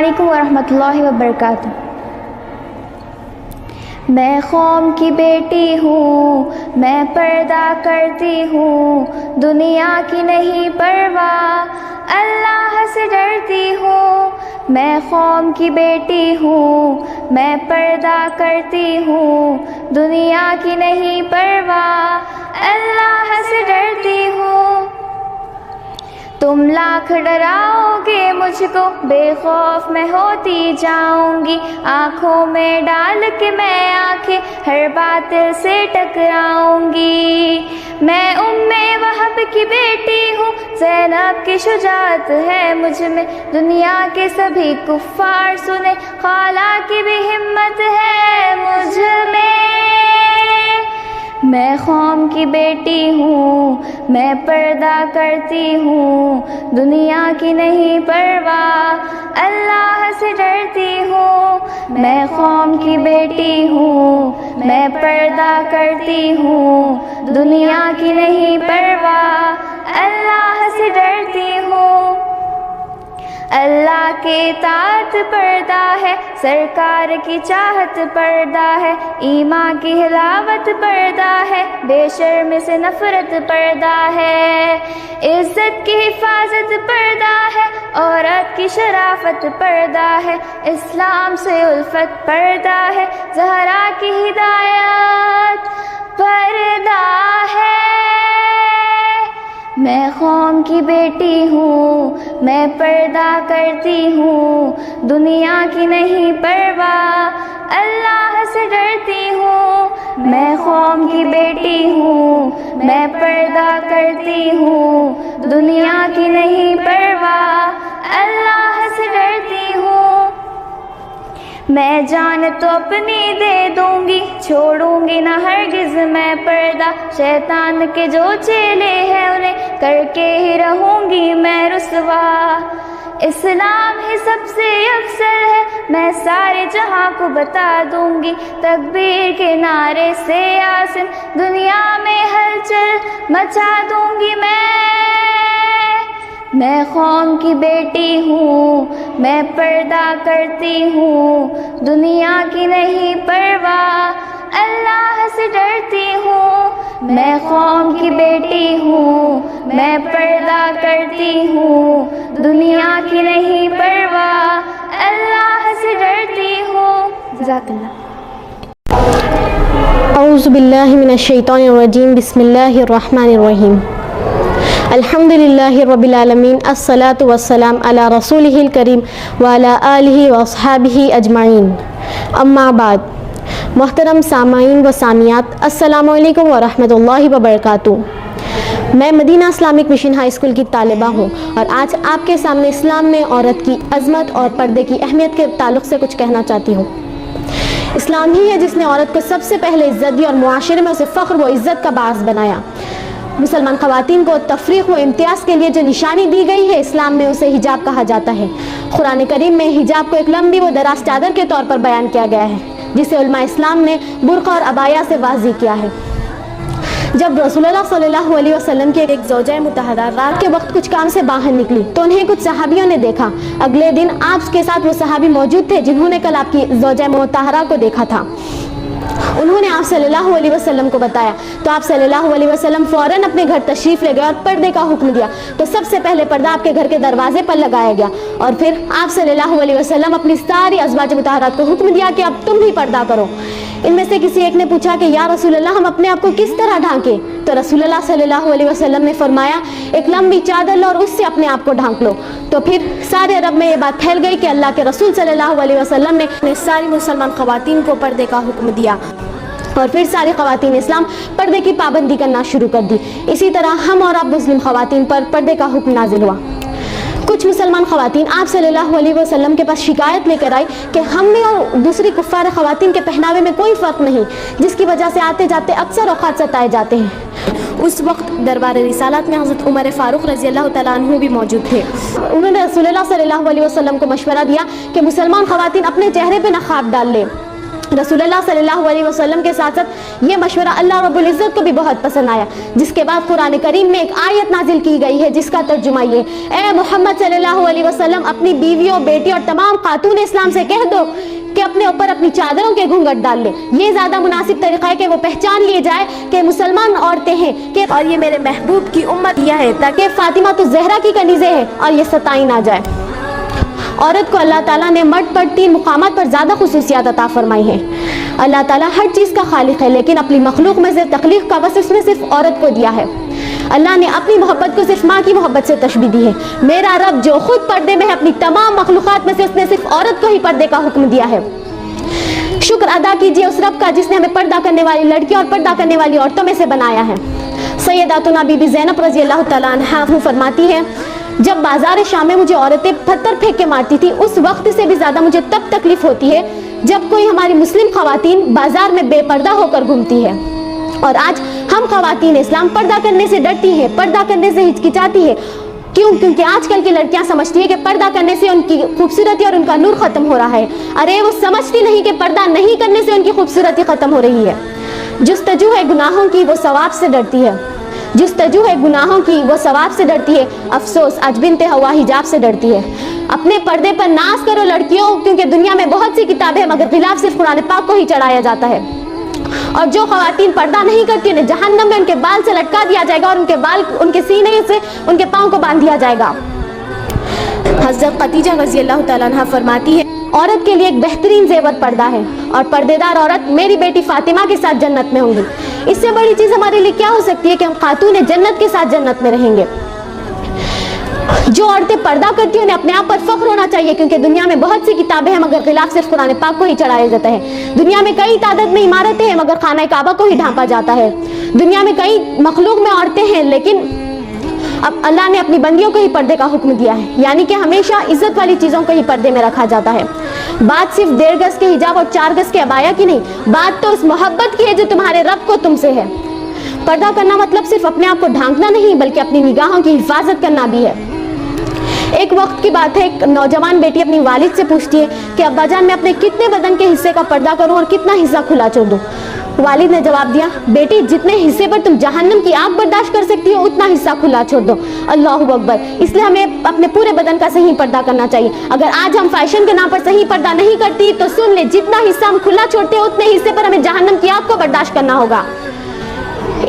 علیکم ورحمۃ اللہ وبرکاتہ۔ میں قوم کی بیٹی ہوں، میں پردہ کرتی ہوں، دنیا کی نہیں پرواہ، اللہ سے ڈرتی ہوں۔ میں قوم کی بیٹی ہوں، میں پردہ کرتی ہوں، دنیا کی نہیں پرواہ، اللہ سے ڈرتی ہوں۔ تم لاکھ ڈراؤ گے مجھ کو، بے خوف میں ہوتی جاؤں گی، آنکھوں میں ڈال کے میں آنکھیں ہر باطل سے ٹکراؤں گی۔ میں وہب کی بیٹی ہوں، زینب کی شجاعت ہے مجھ میں، دنیا کے سبھی کفار سنے، خالہ کی بھی ہمت ہے مجھ میں۔ میں قوم کی بیٹی ہوں، میں پردہ کرتی ہوں، دنیا کی نہیں پرواہ، اللہ سے ڈرتی ہوں۔ میں قوم کی بیٹی ہوں، میں پردہ کرتی ہوں، دنیا کی نہیں پرواہ، اللہ سے ڈرتی ہوں۔ اللہ کے اطاعت پردہ ہے، سرکار کی چاہت پردہ ہے، ایمان کی حلاوت پردہ ہے، بے شرم سے نفرت پردہ ہے، عزت کی حفاظت پردہ ہے، عورت کی شرافت پردہ ہے، اسلام سے الفت پردہ ہے، زہرا کی ہدایت پردہ ہے۔ میں قوم کی بیٹی ہوں، میں پردہ کرتی ہوں، دنیا کی نہیں پرواہ، اللہ سے ڈرتی ہوں۔ میں قوم کی بیٹی ہوں، میں پردہ کرتی ہوں، دنیا کی نہیں پرواہ، اللہ سے ڈرتی ہوں۔ میں جان تو اپنی دے دوں گی، چھوڑوں گی نہ ہرگز میں پردہ، شیطان کے جو چیلے ہیں انہیں کر کے ہی رہوں گی میں رسوا۔ اسلام ہی سب سے افضل ہے، میں سارے جہاں کو بتا دوں گی، تکبیر کے نعرے سے آسن دنیا میں ہلچل مچا دوں گی میں قوم کی بیٹی ہوں، میں پردہ کرتی ہوں، دنیا کی نہیں پرواہ، اللہ سے ڈرتی ہوں۔ میں قوم کی بیٹی ہوں، میں پردہ کرتی ہوں، دنیا کی نہیں پرواہ، اللہ سے ڈرتی ہوں۔ جزاک اللہ۔ اعوذ باللہ من الشیطان الرجیم، بسم اللہ الرحمن الرحیم۔ الحمد للہ رب العالمین، الصلاۃ والسلام علی رسولہ الکریم وعلی آلہ واصحابہ اجمعین، اما بعد۔ محترم سامعین و سامعات، السلام علیکم ورحمۃ اللہ وبرکاتہ۔ میں مدینہ اسلامک مشن ہائی اسکول کی طالبہ ہوں، اور آج آپ کے سامنے اسلام میں عورت کی عظمت اور پردے کی اہمیت کے تعلق سے کچھ کہنا چاہتی ہوں۔ اسلام ہی ہے جس نے عورت کو سب سے پہلے عزت دی اور معاشرے میں اسے فخر و عزت کا باعث بنایا۔ مسلمان خواتین کو تفریق و امتیاز کے لیے جو نشانی دی گئی ہے، اسلام میں اسے حجاب کہا جاتا ہے۔ قرآن کریم میں حجاب کو ایک لمبی و دراز چادر کے طور پر بیان کیا گیا ہے، جسے علماء اسلام نے برقع اور عبایا سے واضح کیا ہے۔ جب رسول اللہ صلی اللہ علیہ وسلم کی ایک زوجہ مطہرہ رات کے وقت کچھ کام سے باہر نکلی تو انہیں کچھ صحابیوں نے دیکھا۔ اگلے دن آپ کے ساتھ وہ صحابی موجود تھے جنہوں نے کل آپ کی زوجہ مطہرہ کو دیکھا تھا۔ انہوں نے آپ صلی اللہ علیہ وسلم کو بتایا تو آپ صلی اللہ علیہ وسلم فوراً اپنے گھر تشریف لے گئے اور پردے کا حکم دیا۔ تو سب سے پہلے پردہ آپ کے گھر کے دروازے پر لگایا گیا، اور پھر آپ صلی اللہ علیہ وسلم اپنی ساری ازواج مطہرات کو حکم دیا کہ اب تم بھی پردہ کرو۔ ان میں سے کسی ایک نے پوچھا کہ یا رسول اللہ، ہم اپنے آپ کو کس طرح ڈھانکیں؟ تو رسول اللہ صلی اللہ علیہ وسلم نے فرمایا، ایک لمبی چادر لو اور اس سے اپنے آپ کو ڈھانک لو۔ تو پھر سارے عرب میں یہ بات پھیل گئی کہ اللہ کے رسول صلی اللہ علیہ وسلم نے ساری مسلمان خواتین کو پردے کا حکم دیا، اور پھر ساری خواتین اسلام پردے کی پابندی کرنا شروع کر دی۔ اسی طرح ہم اور آپ مسلم خواتین پر پردے کا حکم نازل ہوا۔ کچھ مسلمان خواتین آپ صلی اللہ علیہ وسلم کے پاس شکایت لے کر آئی کہ ہم میں اور دوسری کفار خواتین کے پہناوے میں کوئی فرق نہیں، جس کی وجہ سے آتے جاتے اکثر اوقات ستائے جاتے ہیں۔ اس وقت دربار رسالت میں حضرت عمر فاروق رضی اللہ تعالیٰ عنہ بھی موجود تھے۔ انہوں نے رسول اللہ صلی اللہ علیہ وسلم کو مشورہ دیا کہ مسلمان خواتین اپنے چہرے پہ نقاب ڈال لیں، رسول اللہ صلی اللہ علیہ وسلم کے ساتھ ساتھ یہ مشورہ اللہ رب العزت کو بھی بہت پسند آیا، جس کے بعد قرآن کریم میں ایک آیت نازل کی گئی ہے جس کا ترجمہ یہ: اے محمد صلی اللہ علیہ وسلم اپنی بیویوں، بیٹی اور تمام خاتون اسلام سے کہہ دو کہ اپنے اوپر اپنی چادروں کے گھونگھٹ ڈال لیں۔ یہ زیادہ مناسب طریقہ ہے کہ وہ پہچان لیے جائے کہ مسلمان عورتیں ہیں کہ اور یہ میرے محبوب کی امت یہ ہے، تاکہ فاطمہ تو زہرا کی کنیزیں ہیں اور یہ ستائی نہ جائے۔ عورت کو اللہ تعالیٰ نے مرد پر 3 مقامات پر زیادہ خصوصیات عطا فرمائی ہیں۔ اللہ تعالیٰ ہر چیز کا خالق ہے، لیکن اپنی مخلوق میں سے تخلیق کا وصف اس نے صرف عورت کو دیا ہے۔ اللہ نے اپنی محبت کو صرف ماں کی محبت سے تشبیہ دی ہے۔ میرا رب جو خود پردے میں ہے، اپنی تمام مخلوقات میں سے اس نے صرف عورت کو ہی پردے کا حکم دیا ہے۔ شکر ادا کیجئے اس رب کا جس نے ہمیں پردہ کرنے والی لڑکیوں اور پردہ کرنے والی عورتوں میں سے بنایا ہے۔ سیداتنا بی بی زینب رضی اللہ تعالیٰ عنہا فرماتی ہے، جب بازار شام میں مجھے عورتیں پتھر پھینک کے مارتی تھی، اس وقت سے بھی زیادہ مجھے تب تکلیف ہوتی ہے جب کوئی ہماری مسلم خواتین بازار میں بے پردہ ہو کر گھومتی ہے۔ اور آج ہم خواتین اسلام پردہ کرنے سے ڈرتی ہیں، پردہ کرنے سے ہچکچاتی ہے۔ کیوں؟ کیونکہ آج کل کی لڑکیاں سمجھتی ہیں کہ پردہ کرنے سے ان کی خوبصورتی اور ان کا نور ختم ہو رہا ہے۔ ارے وہ سمجھتی نہیں کہ پردہ نہیں کرنے سے ان کی خوبصورتی ختم ہو رہی ہے۔ جستجو ہے گناہوں کی، وہ ثواب سے ڈرتی ہے۔ جستجو ہے گناہوں کی، وہ ثواب سے ڈرتی ہے۔ افسوس، آج بنت ہوا حجاب سے ڈرتی ہے۔ اپنے پردے پر ناز کرو لڑکیوں، کیونکہ دنیا میں بہت سی کتابیں ہیں مگر غلاف صرف قرآن پاک کو ہی چڑھایا جاتا ہے۔ اور جو خواتین پردہ نہیں کرتی انہیں جہنم میں ان کے بال سے لٹکا دیا جائے گا اور ان کے بال ان کے سینے سے ان کے پاؤں کو باندھ دیا جائے گا۔ حضرت خدیجہ رضی اللہ تعالیٰ عنہ فرماتی ہے، عورت کے لیے ایک بہترین زیور پردہ ہے، اور پردے دار عورت میری بیٹی فاطمہ کے ساتھ جنت میں ہوں گی۔ اس سے بڑی چیز ہمارے لیے کیا ہو سکتی ہے کہ ہم خاتون جنت کے ساتھ جنت میں رہیں گے۔ جو عورتیں پردہ کرتی ہیں انہیں اپنے آپ پر فخر ہونا چاہیے، کیونکہ دنیا میں بہت سی کتابیں ہیں مگر غلاف صرف قرآن پاک کو ہی چڑھایا جاتا ہے۔ دنیا میں کئی تعداد میں عمارتیں ہیں مگر خانہ کعبہ کو ہی ڈھانپا جاتا ہے۔ دنیا میں کئی مخلوق میں عورتیں ہیں، لیکن اب اللہ نے اپنی بندیوں کو ہی پردے کا حکم دیا ہے، یعنی کہ ہمیشہ عزت والی چیزوں کو ہی پردے میں رکھا جاتا ہے۔ بات صرف 1.5 گز کے حجاب اور 4 گز کے عبایا کی نہیں، بات تو اس محبت کی ہے جو تمہارے رب کو تم سے ہے۔ پردہ کرنا مطلب صرف اپنے آپ کو ڈھانکنا نہیں بلکہ اپنی نگاہوں کی حفاظت کرنا بھی ہے۔ ایک وقت کی بات ہے، ایک نوجوان بیٹی اپنی والد سے پوچھتی ہے کہ ابا جان میں اپنے کتنے بدن کے حصے کا پردہ کروں اور کتنا حصہ کھلا چھوڑ دوں؟ والد نے جواب دیا، بیٹی جتنے حصے پر تم جہنم کی آگ برداشت کر سکتی ہو اتنا حصہ کھلا چھوڑ دو۔ اللہ اکبر۔ اس لیے ہمیں اپنے پورے بدن کا صحیح پردہ کرنا چاہیے۔ اگر آج ہم فیشن کے نام پر صحیح پردہ نہیں کرتی تو سن لے، جتنا حصہ ہم کھلا چھوڑتے ہیں اتنے حصے پر ہمیں جہنم کی آگ کو برداشت کرنا ہوگا۔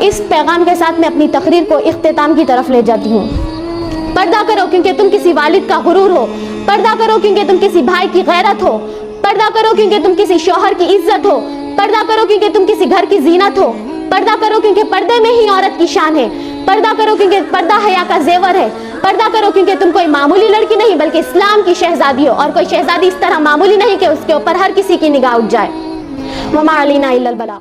اس پیغام کے ساتھ میں اپنی تقریر کو اختتام کی طرف لے جاتی ہوں۔ پردہ کرو کیونکہ تم کسی والد کا غرور ہو، پردہ کرو کیونکہ تم کسی بھائی کی غیرت ہو، پردہ کرو کیونکہ تم کسی شوہر کی عزت ہو، پردہ کرو کیونکہ تم کسی گھر کی زینت ہو، پردہ کرو کیونکہ پردے میں ہی عورت کی شان ہے، پردہ کرو کیونکہ پردہ حیا کا زیور ہے، پردہ کرو کیونکہ تم کوئی معمولی لڑکی نہیں بلکہ اسلام کی شہزادی ہو، اور کوئی شہزادی اس طرح معمولی نہیں کہ اس کے اوپر ہر کسی کی نگاہ اٹھ جائے۔ وما علینا الا البلاغ۔